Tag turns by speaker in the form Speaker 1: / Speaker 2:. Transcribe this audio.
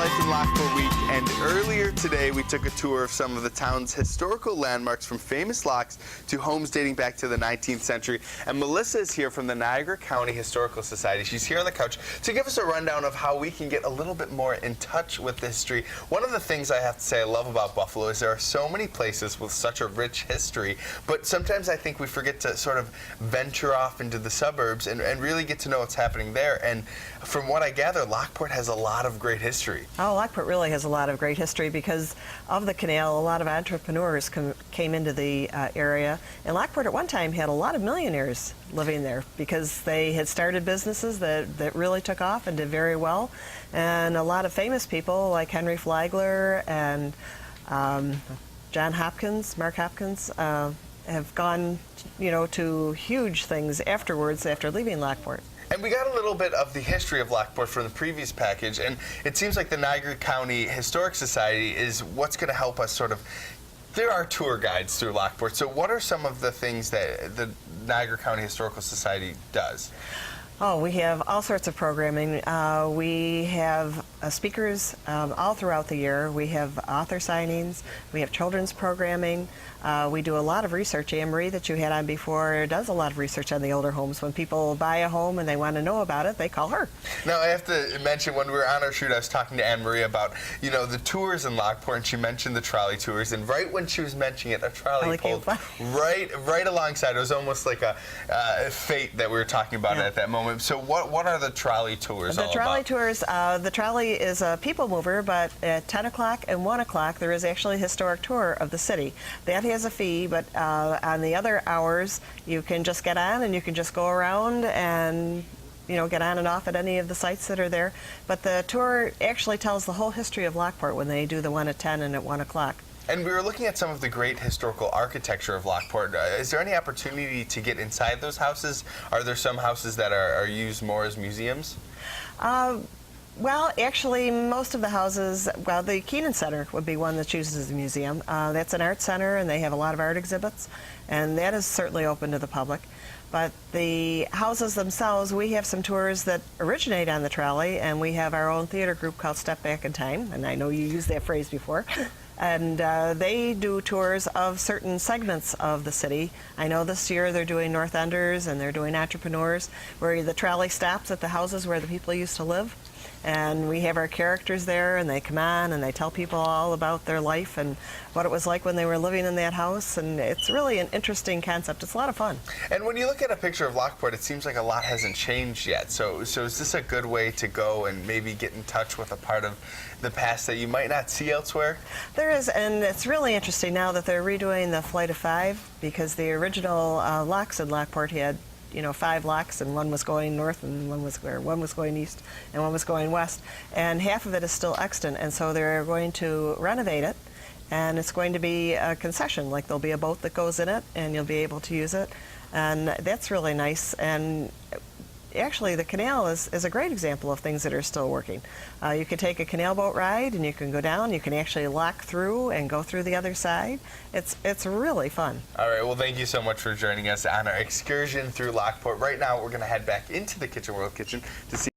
Speaker 1: Life in Lockport Week, and earlier today we took a tour of some of the town's historical landmarks, from famous locks to homes dating back to the 19th century. And Melissa is here from the Niagara County Historical Society. She's here on the couch to give us a rundown of how we can get a little bit more in touch with the history. One of the things I have to say I love about Buffalo is there are so many places with such a rich history, but sometimes I think we forget to sort of venture off into the suburbs and really get to know what's happening there. And from what I gather, Lockport has a lot of great history.
Speaker 2: Oh, Lockport really has a lot of great history because of the canal. A lot of entrepreneurs came into the area, and Lockport at one time had a lot of millionaires living there because they had started businesses that really took off and did very well. And a lot of famous people like Henry Flagler and John Hopkins, Mark Hopkins, have gone, to huge things afterwards after leaving Lockport.
Speaker 1: And we got a little bit of the history of Lockport from the previous package, and it seems like the Niagara County Historic Society is what's going to help us sort of. There are tour guides through Lockport, so what are some of the things that the Niagara County Historical Society does?
Speaker 2: Oh, we have all sorts of programming. We have speakers all throughout the year. We have author signings. We have children's programming. We do a lot of research. Anne Marie, that you had on before, does a lot of research on the older homes. When people buy a home and they want to know about it, they call her.
Speaker 1: Now, I have to mention, when we were on our shoot, I was talking to Anne Marie about, the tours in Lockport, and she mentioned the trolley tours. And right when she was mentioning it, a trolley pulled right alongside. It was almost like a fate that we were talking about at that moment. So what are the trolley tours all about?
Speaker 2: The trolley is a people mover, but at 10 o'clock and 1 o'clock there is actually a historic tour of the city. That has a fee, but on the other hours you can just get on and you can just go around and get on and off at any of the sites that are there. But the tour actually tells the whole history of Lockport when they do the one at 10 and at 1 o'clock.
Speaker 1: And we were looking at some of the great historical architecture of Lockport. Is there any opportunity to get inside those houses? Are there some houses that are used more as museums?
Speaker 2: Well, actually, most of the houses, the Keenan Center would be one that's used as a museum. That's an art center, and they have a lot of art exhibits, and that is certainly open to the public. But the houses themselves, we have some tours that originate on the trolley, and we have our own theater group called Step Back in Time, and I know you used that phrase before. And they do tours of certain segments of the city. I know this year they're doing North Enders and they're doing Entrepreneurs, where the trolley stops at the houses where the people used to live. And we have our characters there, and they come on and they tell people all about their life and what it was like when they were living in that house. And it's really an interesting concept. It's a lot of fun.
Speaker 1: And when you look at a picture of Lockport, it seems like a lot hasn't changed yet. So is this a good way to go and maybe get in touch with a part of the past that you might not see elsewhere?
Speaker 2: There is, and it's really interesting now that they're redoing the Flight of Five, because the original locks in Lockport had 5 locks, and one was going north and one was going east and one was going west, and half of it is still extant, and so they're going to renovate it, and it's going to be a concession. Like, there'll be a boat that goes in it and you'll be able to use it, and that's really nice. And actually, the canal is a great example of things that are still working. You can take a canal boat ride and you can go down. You can actually lock through and go through the other side. It's really fun.
Speaker 1: All right, well, thank you so much for joining us on our excursion through Lockport. Right now, we're going to head back into the Kitchen World Kitchen to see